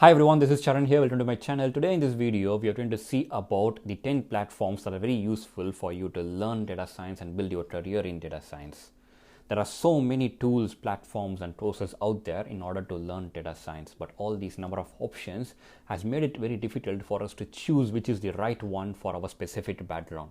Hi everyone, this is Sharan here. Welcome to my channel. Today in this video, we are going to see about the 10 platforms that are very useful for you to learn data science and build your career in data science. There are so many tools, platforms and courses out there in order to learn data science, but all these number of options has made it very difficult for us to choose which is the right one for our specific background.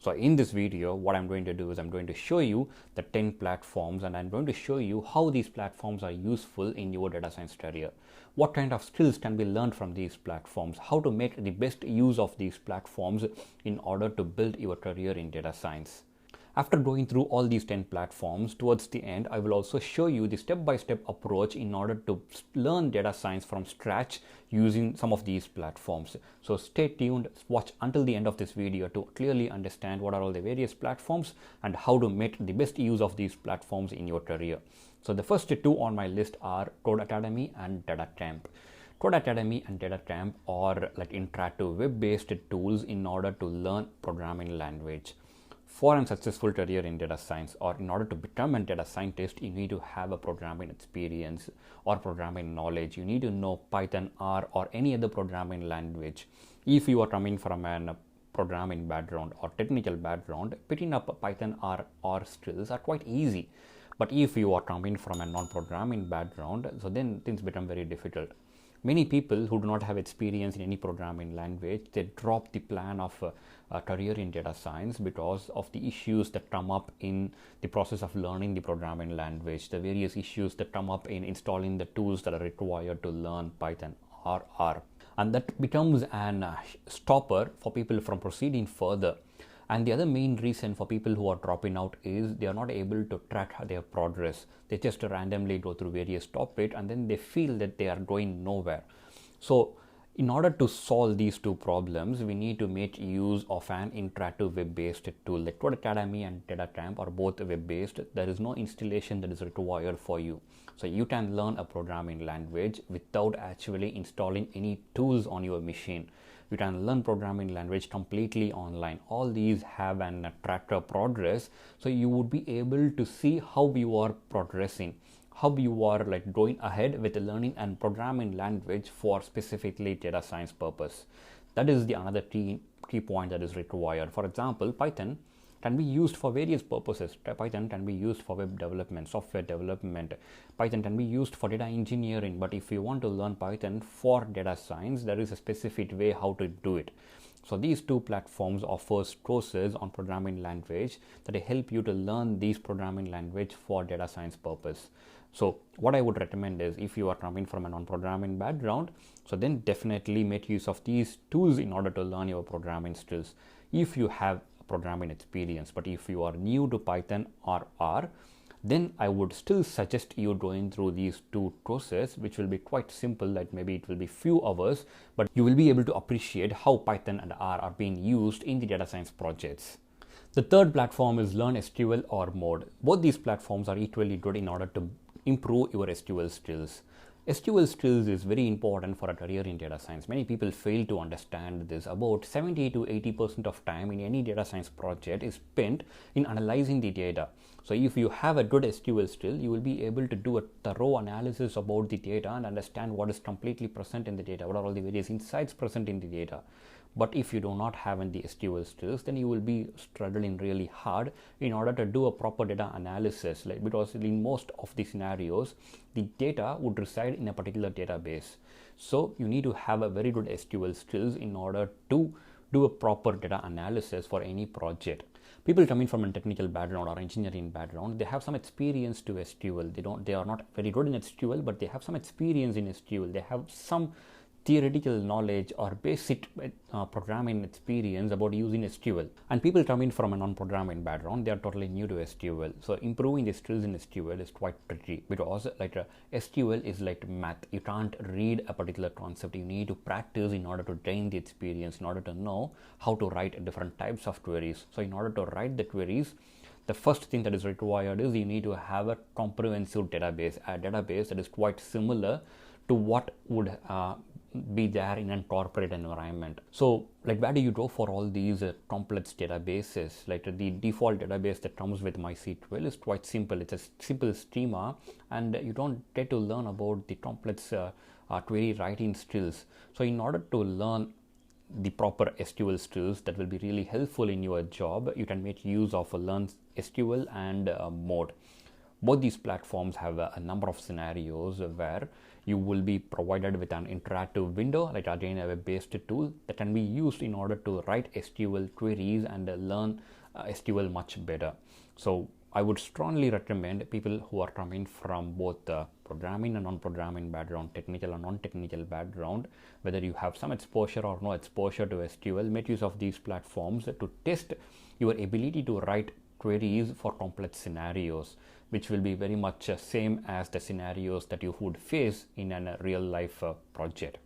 So in this video, what I'm going to do is I'm going to show you the 10 platforms and I'm going to show you how these platforms are useful in your data science career. What kind of skills can be learned from these platforms, how to make the best use of these platforms in order to build your career in data science. After going through all these 10 platforms, towards the end, I will also show you the step-by-step approach in order to learn data science from scratch using some of these platforms. So stay tuned, watch until the end of this video to clearly understand what are all the various platforms and how to make the best use of these platforms in your career. So the first two on my list are Codecademy and Datacamp. Codecademy and Datacamp are like interactive web-based tools in order to learn programming language. For a successful career in data science, or in order to become a data scientist, you need to have a programming experience or programming knowledge. You need to know Python, R, or any other programming language. If you are coming from a programming background or technical background, picking up Python or skills are quite easy. But if you are coming from a non-programming background, so then things become very difficult. Many people who do not have experience in any programming language, they drop the plan of a career in data science because of the issues that come up in the process of learning the programming language, the various issues that come up in installing the tools that are required to learn Python or R. And that becomes an stopper for people from proceeding further. And the other main reason for people who are dropping out is they are not able to track their progress. They just randomly go through various topics and then they feel that they are going nowhere. So in order to solve these two problems, we need to make use of an interactive web-based tool. Like Codecademy and Datacamp are both web-based. There is no installation that is required for you. So you can learn a programming language without actually installing any tools on your machine. You can learn programming language completely online. All these have an tracker progress, so you would be able to see how you are progressing, how you are like going ahead with learning and programming language for specifically data science purpose. That is the another key point that is required. For example, Python can be used for various purposes. Python can be used for web development, software development. Python can be used for data engineering, but if you want to learn Python for data science, there is a specific way how to do it. So these two platforms offer courses on programming language that help you to learn these programming language for data science purpose. So what I would recommend is, if you are coming from a non-programming background, so then definitely make use of these tools in order to learn your programming skills. If you have programming experience, but if you are new to Python or R, then I would still suggest you going through these two courses, which will be quite simple, like maybe it will be few hours, but you will be able to appreciate how Python and R are being used in the data science projects. The third platform is LearnSQL or Mode. Both these platforms are equally good in order to improve your SQL skills. SQL skills is very important for a career in data science. Many people fail to understand this. About 70 to 80% of time in any data science project is spent in analyzing the data. So if you have a good SQL skill, you will be able to do a thorough analysis about the data and understand what is completely present in the data, what are all the various insights present in the data. But if you do not have any SQL skills, then you will be struggling really hard in order to do a proper data analysis, because in most of the scenarios, the data would reside in a particular database. So you need to have a very good SQL skills in order to do a proper data analysis for any project. People coming from a technical background or engineering background, they have some experience to SQL. They are not very good in SQL, but they have some experience in SQL. They have some theoretical knowledge or basic programming experience about using SQL. And people coming from a non-programming background, they are totally new to SQL. So improving the skills in SQL is quite tricky, because SQL is like math. You can't read a particular concept. You need to practice in order to gain the experience, in order to know how to write different types of queries. So in order to write the queries, the first thing that is required is you need to have a comprehensive database, a database that is quite similar to what would be there in a corporate environment. So where do you go for all these complex databases? The default database that comes with MySQL is quite simple. It's a simple schema, and you don't get to learn about the complex query writing skills. So in order to learn the proper SQL skills that will be really helpful in your job, you can make use of LearnSQL and Mode. Both these platforms have a number of scenarios where you will be provided with an interactive window, like again a web-based tool that can be used in order to write SQL queries and learn SQL much better. So I would strongly recommend people who are coming from both programming and non-programming background, technical and non-technical background, whether you have some exposure or no exposure to SQL, make use of these platforms to test your ability to write queries for complex scenarios, which will be very much same as the scenarios that you would face in a real life project.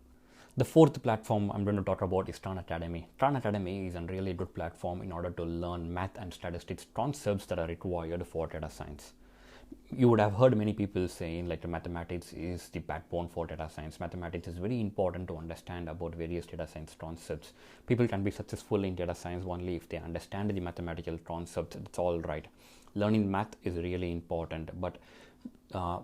The fourth platform I'm going to talk about is Codecademy. Codecademy is a really good platform in order to learn math and statistics concepts that are required for data science. You would have heard many people saying like mathematics is the backbone for data science. Mathematics is very important to understand about various data science concepts. People can be successful in data science only if they understand the mathematical concepts. It's all right. Learning math is really important, but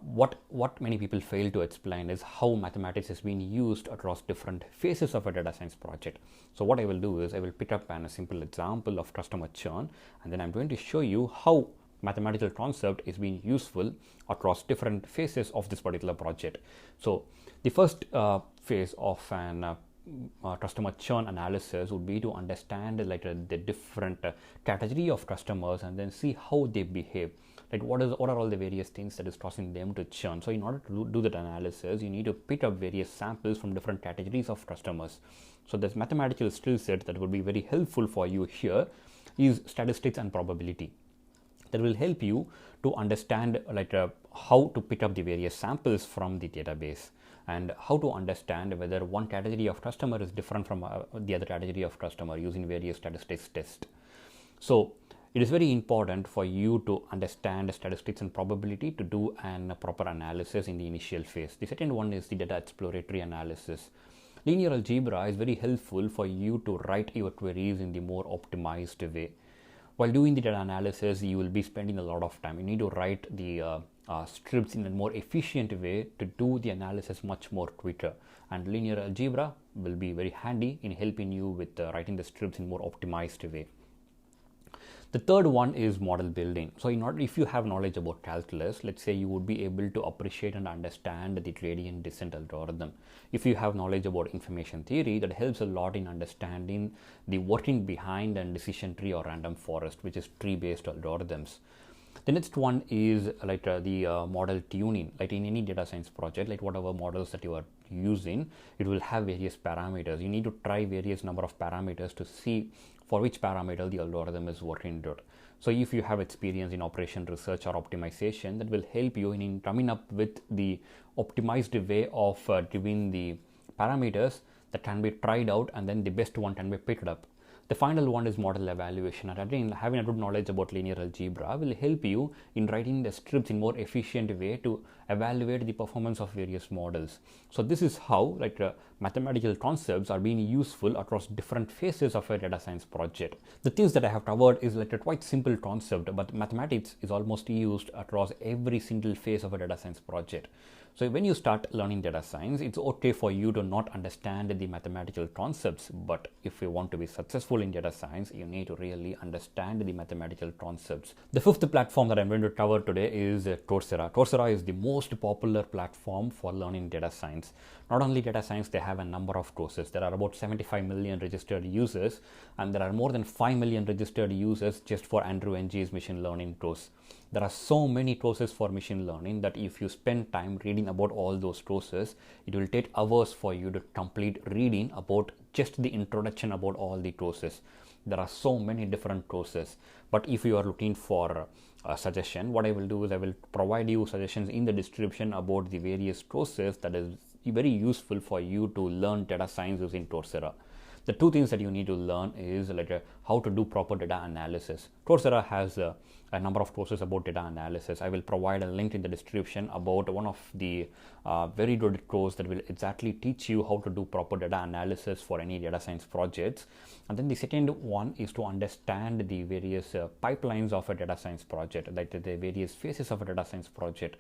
what many people fail to explain is how mathematics is being used across different phases of a data science project. So what I will do is I will pick up a simple example of customer churn, and then I'm going to show you how mathematical concept is being useful across different phases of this particular project. So the first phase of an customer churn analysis would be to understand the different category of customers and then see how they behave. Like what are all the various things that is causing them to churn. So in order to do that analysis, you need to pick up various samples from different categories of customers. So this mathematical skill set that would be very helpful for you here is statistics and probability. That will help you to understand how to pick up the various samples from the database and how to understand whether one category of customer is different from the other category of customer using various statistics tests. So it is very important for you to understand statistics and probability to do a proper analysis in the initial phase. The second one is the data exploratory analysis. Linear algebra is very helpful for you to write your queries in the more optimized way. While doing the data analysis, you will be spending a lot of time. You need to write the scripts in a more efficient way to do the analysis much more quicker. And linear algebra will be very handy in helping you with writing the scripts in more optimized way. The third one is model building. So if you have knowledge about calculus, let's say you would be able to appreciate and understand the gradient descent algorithm. If you have knowledge about information theory, that helps a lot in understanding the working behind a decision tree or random forest, which is tree-based algorithms. The next one is the model tuning. Like in any data science project, like whatever models that you are using, it will have various parameters. You need to try various number of parameters to see for which parameter the algorithm is working good. So if you have experience in operation research or optimization, that will help you in coming up with the optimized way of giving the parameters that can be tried out and then the best one can be picked up. The final one is model evaluation, and again having a good knowledge about linear algebra will help you in writing the scripts in more efficient way to evaluate the performance of various models. So this is how mathematical concepts are being useful across different phases of a data science project. The things that I have covered is a quite simple concept, but mathematics is almost used across every single phase of a data science project. So when you start learning data science, it's okay for you to not understand the mathematical concepts, but if you want to be successful in data science, you need to really understand the mathematical concepts. The fifth platform that I'm going to cover today is Coursera. Coursera is the most popular platform for learning data science. Not only data science, they have a number of courses. There are about 75 million registered users, and there are more than 5 million registered users just for Andrew Ng's machine learning course. There are so many courses for machine learning that if you spend time reading about all those courses, it will take hours for you to complete reading about just the introduction about all the courses. There are so many different courses, but if you are looking for a suggestion, what I will do is I will provide you suggestions in the description about the various courses that is very useful for you to learn data science using Coursera. The two things that you need to learn is how to do proper data analysis. Coursera has a number of courses about data analysis. I will provide a link in the description about one of the very good course that will exactly teach you how to do proper data analysis for any data science projects. And then the second one is to understand the various pipelines of a data science project, like the various phases of a data science project.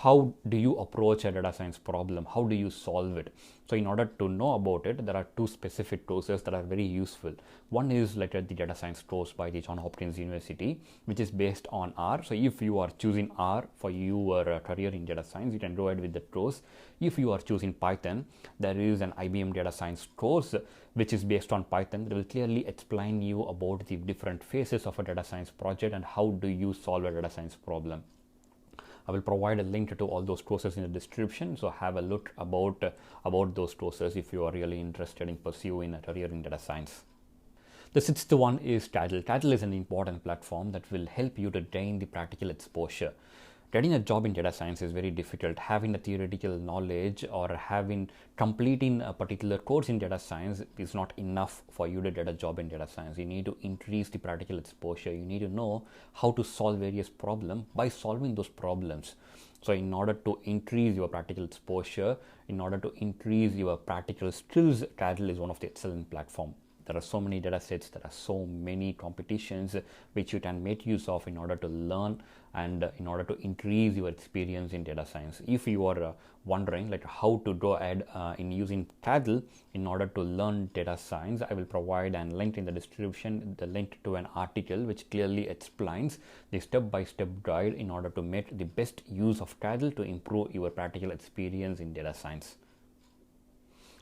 how do you approach a data science problem? How do you solve it? So in order to know about it, there are two specific courses that are very useful. One is like the data science course by the Johns Hopkins University, which is based on R. So if you are choosing R for your career in data science, you can go ahead with that course. If you are choosing Python, there is an IBM data science course which is based on Python that will clearly explain you about the different phases of a data science project and how do you solve a data science problem. I will provide a link to all those courses in the description, so have a look about those courses if you are really interested in pursuing a career in data science. The sixth one is Kaggle. Kaggle is an important platform that will help you to gain the practical exposure. Getting a job in data science is very difficult. Having a theoretical knowledge or completing a particular course in data science is not enough for you to get a job in data science. You need to increase the practical exposure. You need to know how to solve various problems by solving those problems. So in order to increase your practical exposure, in order to increase your practical skills, Kaggle is one of the excellent platforms. There are so many data sets, there are so many competitions which you can make use of in order to learn and in order to increase your experience in data science. If you are wondering like how to go ahead in using Kaggle in order to learn data science, I will provide a link in the description, the link to an article which clearly explains the step-by-step guide in order to make the best use of Kaggle to improve your practical experience in data science.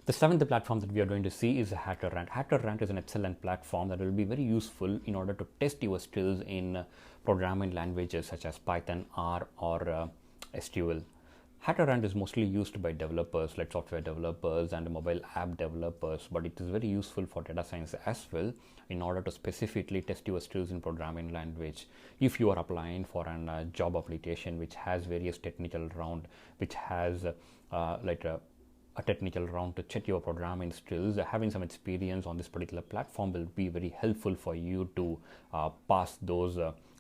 The seventh platform that we are going to see is HackerRank. HackerRank is an excellent platform that will be very useful in order to test your skills in programming languages such as Python, R, or SQL. HackerRank is mostly used by developers like software developers and mobile app developers, but it is very useful for data science as well in order to specifically test your skills in programming language. If you are applying for a job application which has various technical round, which has a technical round to check your programming skills, having some experience on this particular platform will be very helpful for you to pass those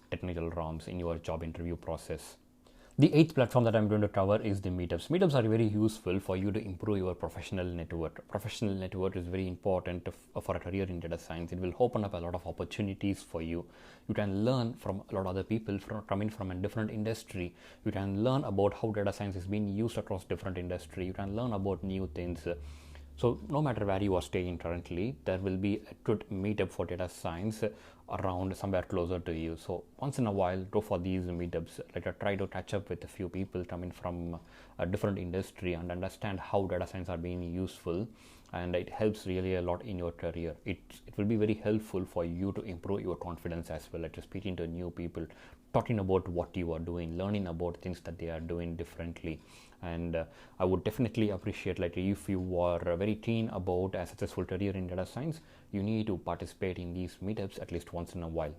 technical rounds in your job interview process. The eighth platform that I'm going to cover is the Meetups. Meetups are very useful for you to improve your professional network. Professional network is very important for a career in data science. It will open up a lot of opportunities for you. You can learn from a lot of other people coming from a different industry. You can learn about how data science is being used across different industry. You can learn about new things. So no matter where you are staying currently, there will be a good meetup for data science around somewhere closer to you. So once in a while, go for these meetups. Try to catch up with a few people coming from a different industry and understand how data science are being useful. And it helps really a lot in your career. It will be very helpful for you to improve your confidence as well. Speaking to new people, talking about what you are doing, learning about things that they are doing differently. And I would definitely appreciate if you are very keen about a successful career in data science, you need to participate in these meetups at least once in a while.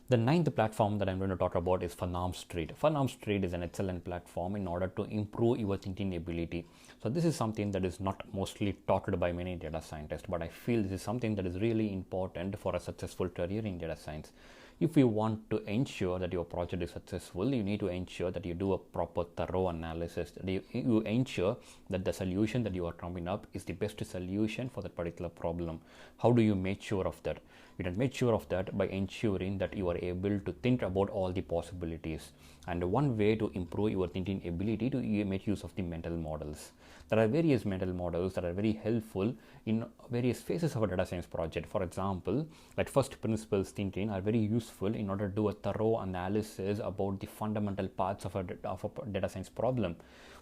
The ninth platform that I'm going to talk about is Phnom Street. Phnom Street is an excellent platform in order to improve your thinking ability. So this is something that is not mostly taught by many data scientists, but I feel this is something that is really important for a successful career in data science. If you want to ensure that your project is successful, you need to ensure that you do a proper thorough analysis, that you ensure that the solution that you are coming up is the best solution for that particular problem. How do you make sure of that? You can make sure of that by ensuring that you are able to think about all the possibilities. And one way to improve your thinking ability to make use of the mental models. There are various mental models that are very helpful in various phases of a data science project. For example, first principles thinking are very useful in order to do a thorough analysis about the fundamental parts of a data science problem.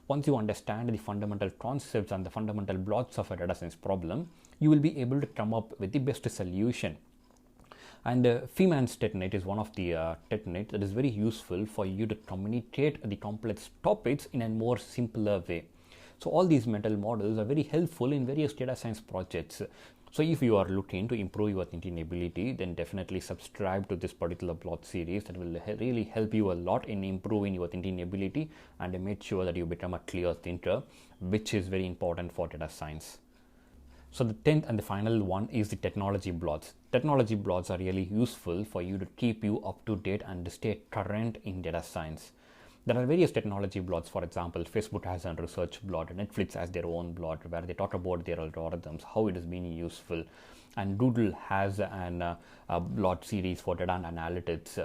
Once you understand the fundamental concepts and the fundamental blocks of a data science problem, you will be able to come up with the best solution. And Feynman's technique is one of the techniques that is very useful for you to communicate the complex topics in a more simpler way. So all these mental models are very helpful in various data science projects. So if you are looking to improve your thinking ability, then definitely subscribe to this particular blog series that will really help you a lot in improving your thinking ability and make sure that you become a clear thinker, which is very important for data science. So the 10th and the final one is the technology blogs. Technology blogs are really useful for you to keep you up to date and stay current in data science. There are various technology blogs. For example, Facebook has a research blog, Netflix has their own blog where they talk about their algorithms, how it is being useful, and Doodle has a blog series for data and analytics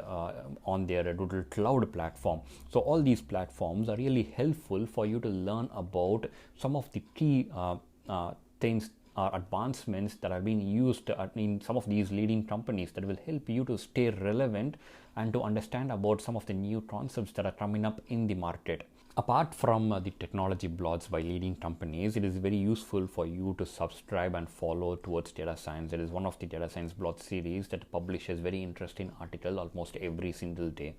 on their Doodle Cloud platform. So all these platforms are really helpful for you to learn about some of the key things or advancements that are being used in some of these leading companies that will help you to stay relevant and to understand about some of the new concepts that are coming up in the market. Apart from the technology blogs by leading companies, it is very useful for you to subscribe and follow towards data science. It is one of the data science blog series that publishes very interesting article almost every single day.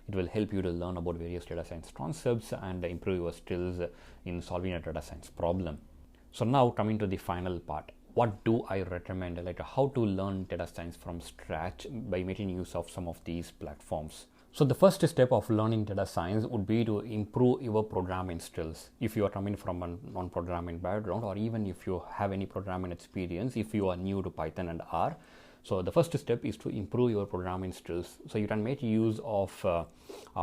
It will help you to learn about various data science concepts and improve your skills in solving a data science problem. So now coming to the final part, what do I recommend, like how to learn data science from scratch by making use of some of these platforms. So the first step of learning data science would be to improve your programming skills. If you are coming from a non-programming background, or even if you have any programming experience, if you are new to Python and R, so the first step is to improve your programming skills. So you can make use of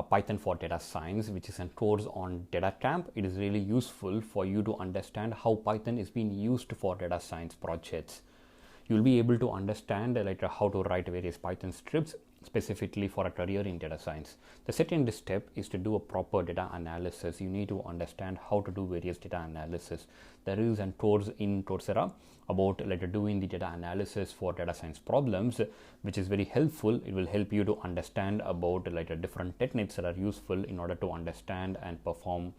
Python for data science, which is a course on Datacamp. It is really useful for you to understand how Python is being used for data science projects. You'll be able to understand how to write various Python scripts specifically for a career in data science. The second step is to do a proper data analysis. You need to understand how to do various data analysis. There is a course in Coursera about doing the data analysis for data science problems, which is very helpful. It will help you to understand about different techniques that are useful in order to understand and perform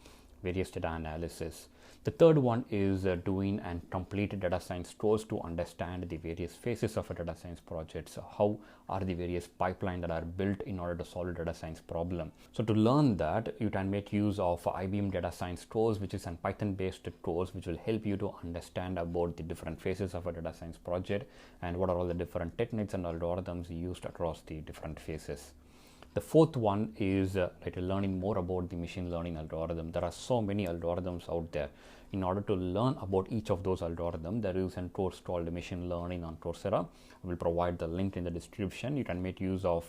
various data analysis. The third one is doing and complete data science course to understand the various phases of a data science project. So how are the various pipelines that are built in order to solve a data science problem. So to learn that, you can make use of IBM data science course, which is a Python based course, which will help you to understand about the different phases of a data science project and what are all the different techniques and algorithms used across the different phases. The fourth one is learning more about the machine learning algorithm. There are so many algorithms out there. In order to learn about each of those algorithms, there is a course called Machine Learning on Coursera. I will provide the link in the description. You can make use of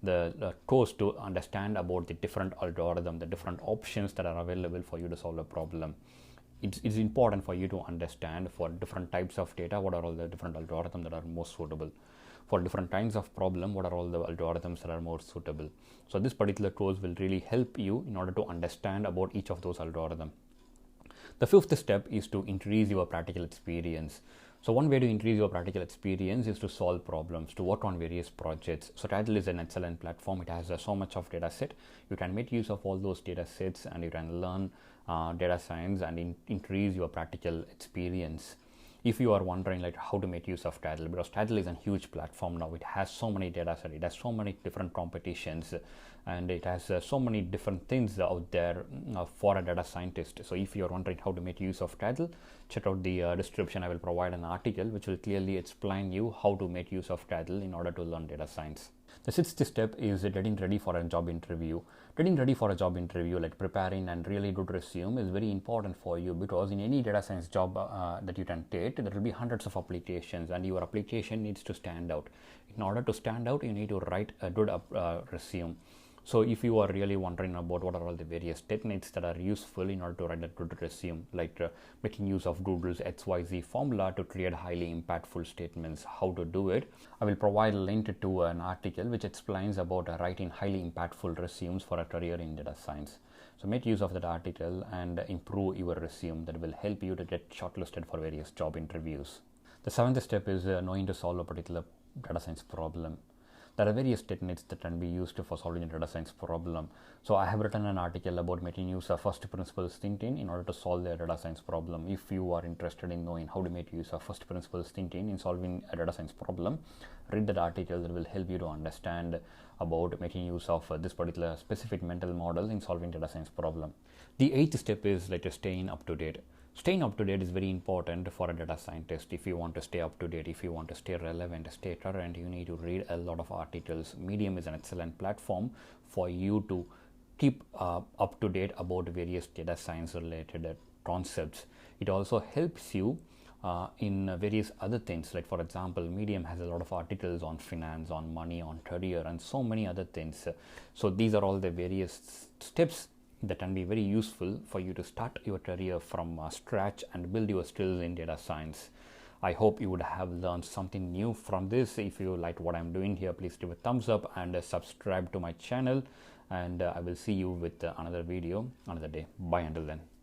the course to understand about the different algorithms, the different options that are available for you to solve a problem. It's important for you to understand for different types of data, what are all the different algorithms that are most suitable. For different kinds of problem, what are all the algorithms that are more suitable. So this particular course will really help you in order to understand about each of those algorithms. The fifth step is to increase your practical experience. So one way to increase your practical experience is to solve problems, to work on various projects. So Kaggle is an excellent platform. It has so much of data set. You can make use of all those data sets and you can learn data science and increase your practical experience. If you are wondering how to make use of Kaggle, because Kaggle is a huge platform now, it has so many data sets, it has so many different competitions, and it has so many different things out there for a data scientist. So if you are wondering how to make use of Kaggle, check out the description. I will provide an article which will clearly explain you how to make use of Kaggle in order to learn data science. The sixth step is getting ready for a job interview. Getting ready for a job interview, like preparing and really good resume, is very important for you, because in any data science job that you can take, there will be hundreds of applications and your application needs to stand out. In order to stand out, you need to write a good resume. So if you are really wondering about what are all the various techniques that are useful in order to write a good resume, making use of Google's XYZ formula to create highly impactful statements, how to do it, I will provide a link to an article which explains about writing highly impactful resumes for a career in data science. So make use of that article and improve your resume. That will help you to get shortlisted for various job interviews. The seventh step is knowing to solve a particular data science problem. There are various techniques that can be used for solving a data science problem. So I have written an article about making use of first principles thinking in order to solve a data science problem. If you are interested in knowing how to make use of first principles thinking in solving a data science problem, read that article. That will help you to understand about making use of this particular specific mental model in solving data science problem. The eighth step is staying up to date. Staying up to date is very important for a data scientist. If you want to stay up to date, if you want to stay relevant, stay current, you need to read a lot of articles. Medium is an excellent platform for you to keep up to date about various data science related concepts. It also helps you in various other things. Like for example, Medium has a lot of articles on finance, on money, on career, and so many other things. So these are all the various steps that can be very useful for you to start your career from scratch and build your skills in data science. I hope you would have learned something new from this. If you liked what I'm doing here, please give a thumbs up and subscribe to my channel, and I will see you with another video another day. Bye until then.